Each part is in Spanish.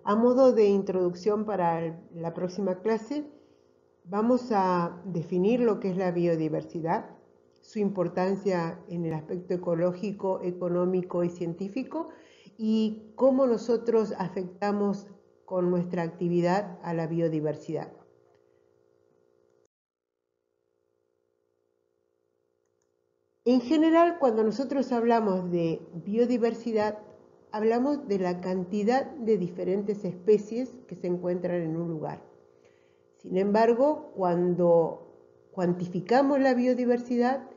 A modo de introducción para la próxima clase, vamos a definir lo que es la biodiversidad, su importancia en el aspecto ecológico, económico y científico, y cómo nosotros afectamos con nuestra actividad a la biodiversidad. En general, cuando nosotros hablamos de biodiversidad, hablamos de la cantidad de diferentes especies que se encuentran en un lugar. Sin embargo, cuando cuantificamos la biodiversidad,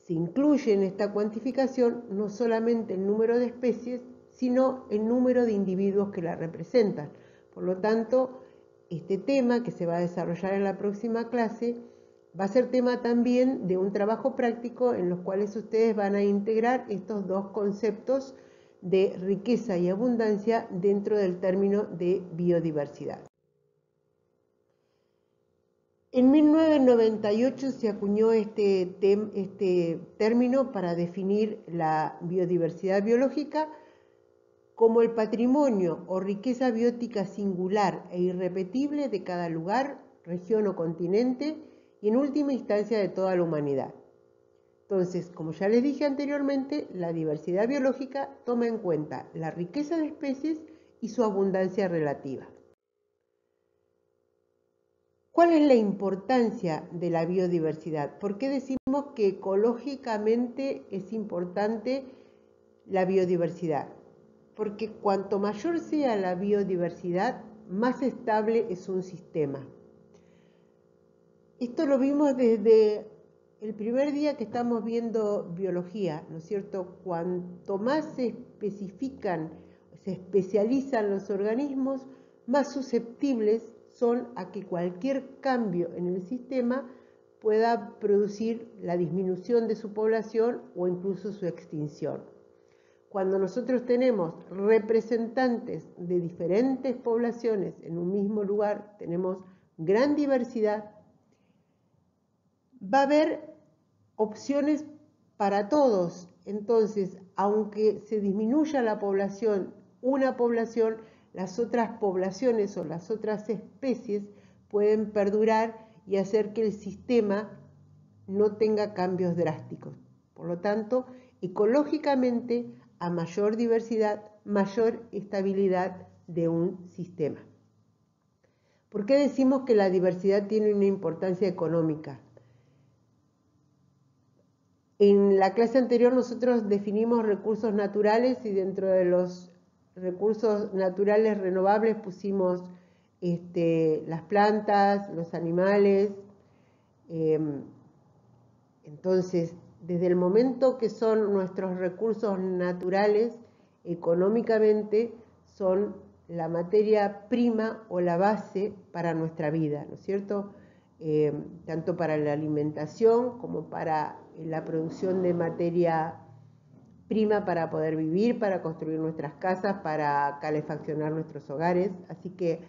se incluye en esta cuantificación no solamente el número de especies, sino el número de individuos que la representan. Por lo tanto, este tema que se va a desarrollar en la próxima clase va a ser tema también de un trabajo práctico en los cuales ustedes van a integrar estos dos conceptos de riqueza y abundancia dentro del término de biodiversidad. En 1998 se acuñó este término para definir la biodiversidad biológica como el patrimonio o riqueza biótica singular e irrepetible de cada lugar, región o continente y en última instancia de toda la humanidad. Entonces, como ya les dije anteriormente, la diversidad biológica toma en cuenta la riqueza de especies y su abundancia relativa. ¿Cuál es la importancia de la biodiversidad? ¿Por qué decimos que ecológicamente es importante la biodiversidad? Porque cuanto mayor sea la biodiversidad, más estable es un sistema. Esto lo vimos desde el primer día que estamos viendo biología, ¿no es cierto? Cuanto más se especifican, se especializan los organismos, más susceptibles son a que cualquier cambio en el sistema pueda producir la disminución de su población o incluso su extinción. Cuando nosotros tenemos representantes de diferentes poblaciones en un mismo lugar, tenemos gran diversidad, va a haber opciones para todos. Entonces, aunque se disminuya la población, una población, las otras poblaciones o las otras especies pueden perdurar y hacer que el sistema no tenga cambios drásticos. Por lo tanto, ecológicamente, a mayor diversidad, mayor estabilidad de un sistema. ¿Por qué decimos que la diversidad tiene una importancia económica? En la clase anterior nosotros definimos recursos naturales y dentro de los recursos naturales renovables pusimos las plantas, los animales. Entonces, desde el momento que son nuestros recursos naturales, económicamente son la materia prima o la base para nuestra vida, ¿no es cierto? Tanto para la alimentación como para la producción de materia prima para poder vivir, para construir nuestras casas, para calefaccionar nuestros hogares. Así que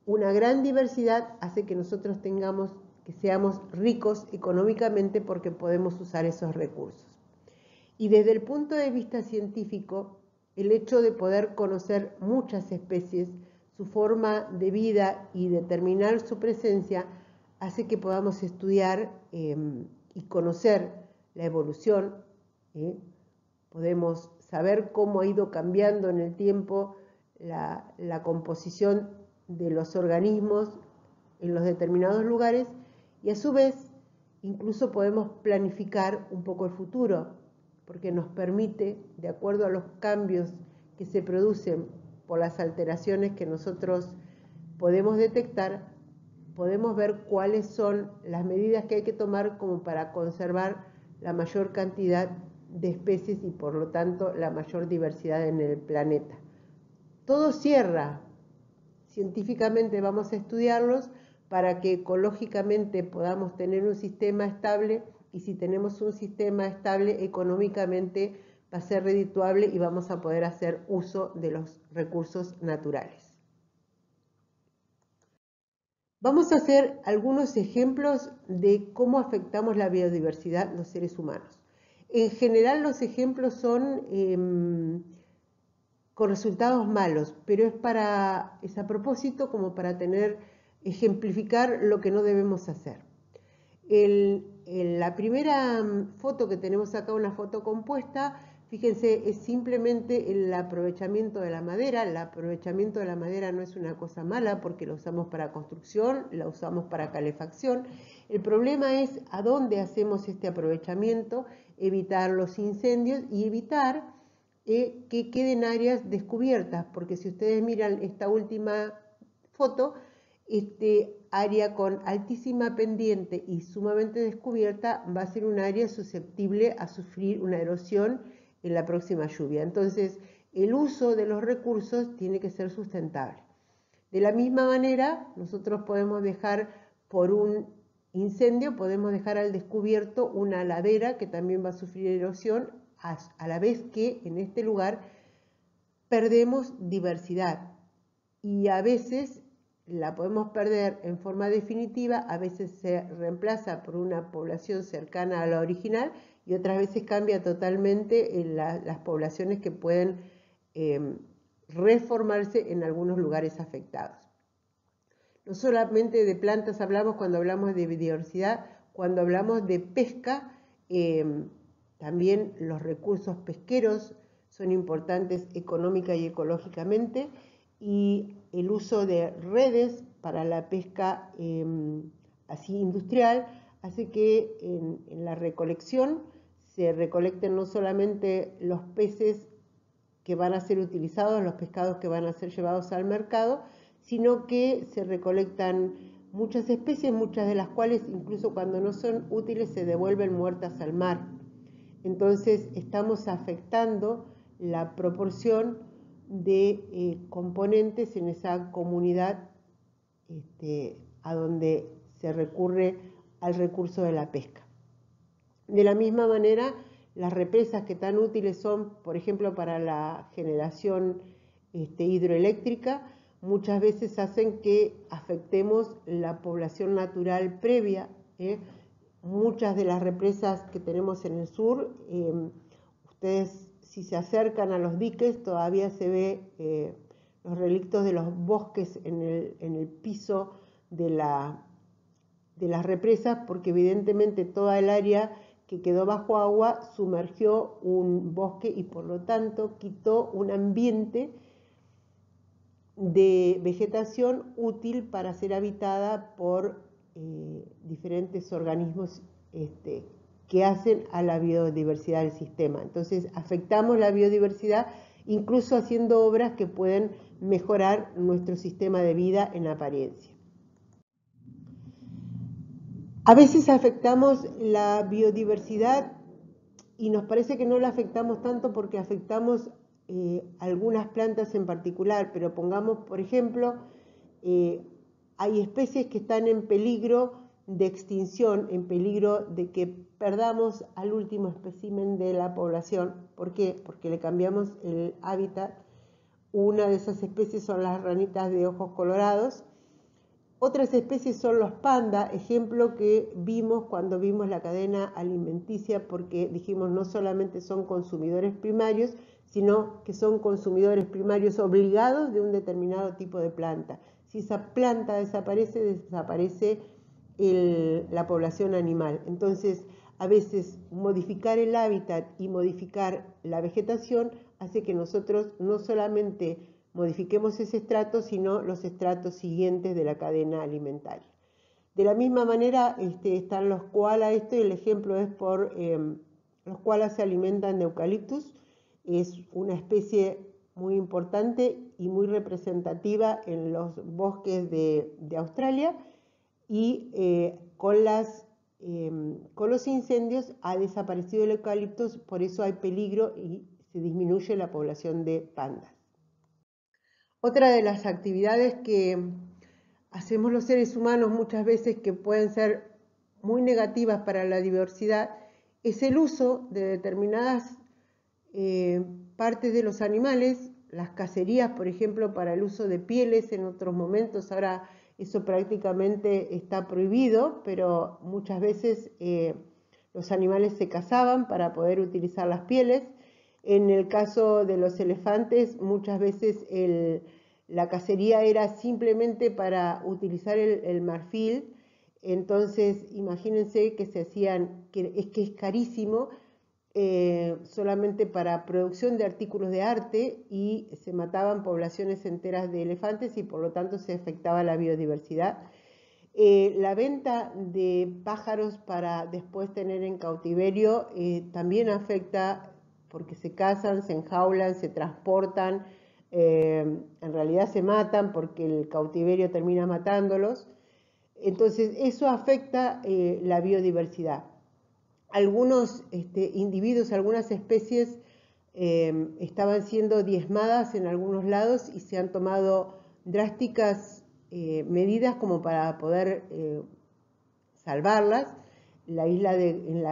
una gran diversidad hace que nosotros que seamos ricos económicamente porque podemos usar esos recursos. Y desde el punto de vista científico, el hecho de poder conocer muchas especies, su forma de vida y determinar su presencia, hace que podamos estudiar y conocer la evolución. Podemos saber cómo ha ido cambiando en el tiempo la composición de los organismos en los determinados lugares y a su vez incluso podemos planificar un poco el futuro, porque nos permite, de acuerdo a los cambios que se producen por las alteraciones que nosotros podemos detectar, podemos ver cuáles son las medidas que hay que tomar como para conservar la mayor cantidad de especies y por lo tanto la mayor diversidad en el planeta. Todo cierra. Científicamente vamos a estudiarlos para que ecológicamente podamos tener un sistema estable y si tenemos un sistema estable económicamente va a ser redituable y vamos a poder hacer uso de los recursos naturales. Vamos a hacer algunos ejemplos de cómo afectamos la biodiversidad los seres humanos. En general los ejemplos son con resultados malos, pero es a propósito como para ejemplificar lo que no debemos hacer. La primera foto que tenemos acá, una foto compuesta, fíjense, es simplemente el aprovechamiento de la madera. El aprovechamiento de la madera no es una cosa mala porque la usamos para construcción, la usamos para calefacción. El problema es a dónde hacemos este aprovechamiento, evitar los incendios y evitar que queden áreas descubiertas, porque si ustedes miran esta última foto, área con altísima pendiente y sumamente descubierta va a ser un área susceptible a sufrir una erosión en la próxima lluvia. Entonces, el uso de los recursos tiene que ser sustentable. De la misma manera, nosotros podemos dejar por un incendio, podemos dejar al descubierto una ladera que también va a sufrir erosión, a la vez que en este lugar perdemos diversidad y a veces la podemos perder en forma definitiva, a veces se reemplaza por una población cercana a la original y otras veces cambia totalmente las poblaciones que pueden reformarse en algunos lugares afectados. No solamente de plantas hablamos cuando hablamos de biodiversidad, cuando hablamos de pesca, también los recursos pesqueros son importantes económica y ecológicamente, y el uso de redes para la pesca así industrial hace que en la recolección se recolecten no solamente los peces que van a ser utilizados, los pescados que van a ser llevados al mercado, sino que se recolectan muchas especies, muchas de las cuales incluso cuando no son útiles se devuelven muertas al mar. Entonces estamos afectando la proporción de componentes en esa comunidad a donde se recurre al recurso de la pesca. De la misma manera, las represas que tan útiles son, por ejemplo, para la generación hidroeléctrica, muchas veces hacen que afectemos la población natural previa. Muchas de las represas que tenemos en el sur, ustedes si se acercan a los diques todavía se ve los relictos de los bosques en el piso de las represas, porque evidentemente toda el área que quedó bajo agua sumergió un bosque y por lo tanto quitó un ambiente de vegetación útil para ser habitada por diferentes organismos que hacen a la biodiversidad del sistema. Entonces afectamos la biodiversidad incluso haciendo obras que pueden mejorar nuestro sistema de vida en apariencia. A veces afectamos la biodiversidad y nos parece que no la afectamos tanto porque afectamos algunas plantas en particular, pero pongamos, por ejemplo, hay especies que están en peligro de extinción, en peligro de que perdamos al último espécimen de la población. ¿Por qué? Porque le cambiamos el hábitat. Una de esas especies son las ranitas de ojos colorados. Otras especies son los pandas, ejemplo que vimos cuando vimos la cadena alimenticia, porque dijimos no solamente son consumidores primarios, sino que son consumidores primarios obligados de un determinado tipo de planta. Si esa planta desaparece, desaparece la población animal. Entonces, a veces modificar el hábitat y modificar la vegetación hace que nosotros no solamente modifiquemos ese estrato, sino los estratos siguientes de la cadena alimentaria. De la misma manera están los koalas, y el ejemplo es los koalas se alimentan de eucaliptus, es una especie muy importante y muy representativa en los bosques de Australia, y con los incendios ha desaparecido el eucaliptus, por eso hay peligro y se disminuye la población de pandas. Otra de las actividades que hacemos los seres humanos muchas veces que pueden ser muy negativas para la diversidad es el uso de determinadas partes de los animales, las cacerías, por ejemplo, para el uso de pieles en otros momentos. Ahora eso prácticamente está prohibido, pero muchas veces los animales se cazaban para poder utilizar las pieles. En el caso de los elefantes, muchas veces la cacería era simplemente para utilizar el marfil. Entonces, imagínense que se hacían, que es carísimo, solamente para producción de artículos de arte, y se mataban poblaciones enteras de elefantes y por lo tanto se afectaba la biodiversidad. La venta de pájaros para después tener en cautiverio también afecta, porque se cazan, se enjaulan, se transportan, en realidad se matan porque el cautiverio termina matándolos. Entonces eso afecta la biodiversidad. Algunos individuos, algunas especies estaban siendo diezmadas en algunos lados y se han tomado drásticas medidas como para poder salvarlas. En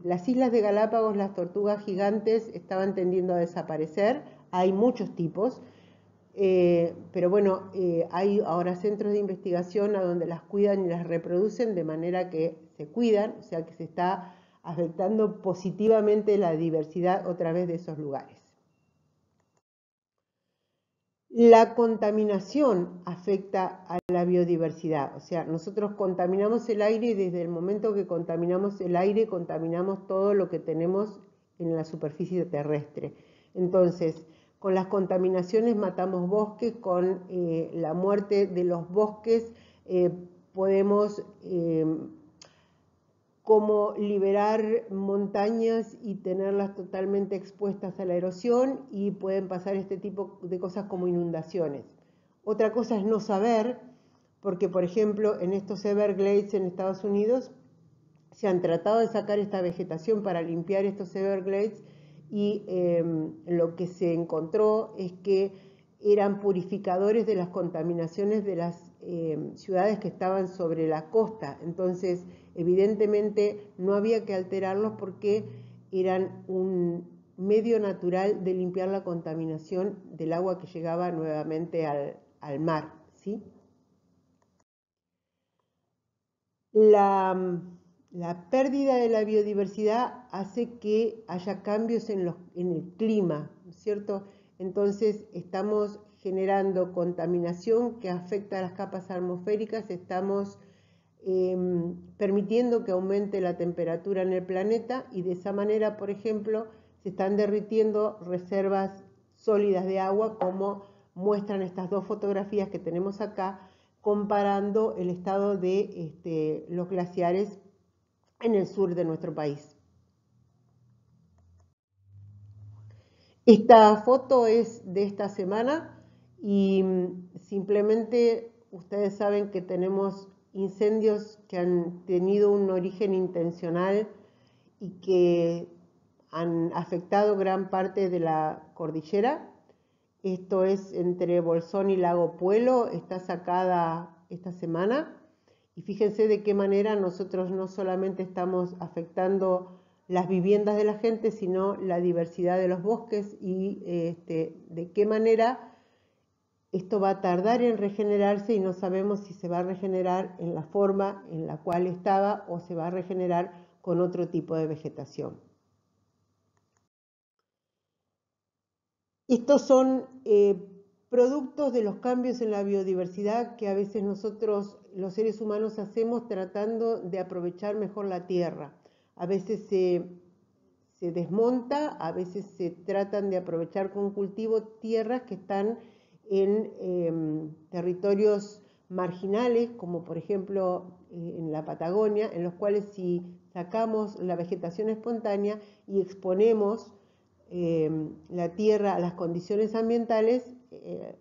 las islas de Galápagos las tortugas gigantes estaban tendiendo a desaparecer. Hay muchos tipos, pero bueno, hay ahora centros de investigación a donde las cuidan y las reproducen de manera que se cuidan, o sea que se está afectando positivamente la diversidad otra vez de esos lugares. La contaminación afecta a la biodiversidad, o sea, nosotros contaminamos el aire y desde el momento que contaminamos el aire, contaminamos todo lo que tenemos en la superficie terrestre. Entonces, con las contaminaciones matamos bosques, con la muerte de los bosques podemos como liberar montañas y tenerlas totalmente expuestas a la erosión, y pueden pasar este tipo de cosas como inundaciones. Otra cosa es no saber, porque por ejemplo en estos Everglades en Estados Unidos se han tratado de sacar esta vegetación para limpiar estos Everglades y lo que se encontró es que eran purificadores de las contaminaciones de las ciudades que estaban sobre la costa. Entonces, evidentemente no había que alterarlos porque eran un medio natural de limpiar la contaminación del agua que llegaba nuevamente al mar, ¿sí? La pérdida de la biodiversidad hace que haya cambios en el clima, ¿no es cierto? Entonces estamos generando contaminación que afecta a las capas atmosféricas, estamos permitiendo que aumente la temperatura en el planeta, y de esa manera, por ejemplo, se están derritiendo reservas sólidas de agua, como muestran estas dos fotografías que tenemos acá, comparando el estado de los glaciares en el sur de nuestro país. Esta foto es de esta semana y simplemente ustedes saben que tenemos incendios que han tenido un origen intencional y que han afectado gran parte de la cordillera. Esto es entre Bolsón y Lago Puelo, está sacada esta semana. Y fíjense de qué manera nosotros no solamente estamos afectando las viviendas de la gente, sino la diversidad de los bosques, y de qué manera esto va a tardar en regenerarse y no sabemos si se va a regenerar en la forma en la cual estaba o se va a regenerar con otro tipo de vegetación. Estos son productos de los cambios en la biodiversidad que a veces nosotros, los seres humanos, hacemos tratando de aprovechar mejor la tierra. A veces se desmonta, a veces se tratan de aprovechar con cultivo tierras que están en territorios marginales, como por ejemplo en la Patagonia, en los cuales si sacamos la vegetación espontánea y exponemos la tierra a las condiciones ambientales,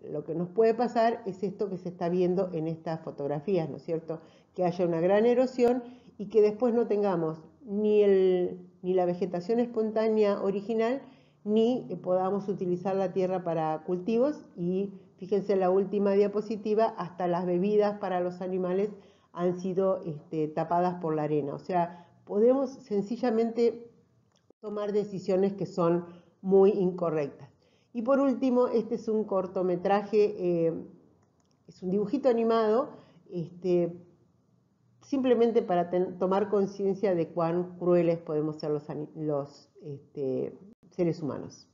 lo que nos puede pasar es esto que se está viendo en estas fotografías, ¿no es cierto? Que haya una gran erosión y que después no tengamos ni la vegetación espontánea original, ni podamos utilizar la tierra para cultivos. Y fíjense en la última diapositiva, hasta las bebidas para los animales han sido tapadas por la arena. O sea, podemos sencillamente tomar decisiones que son muy incorrectas. Y por último, este es un cortometraje, es un dibujito animado, simplemente para tomar conciencia de cuán crueles podemos ser los seres humanos.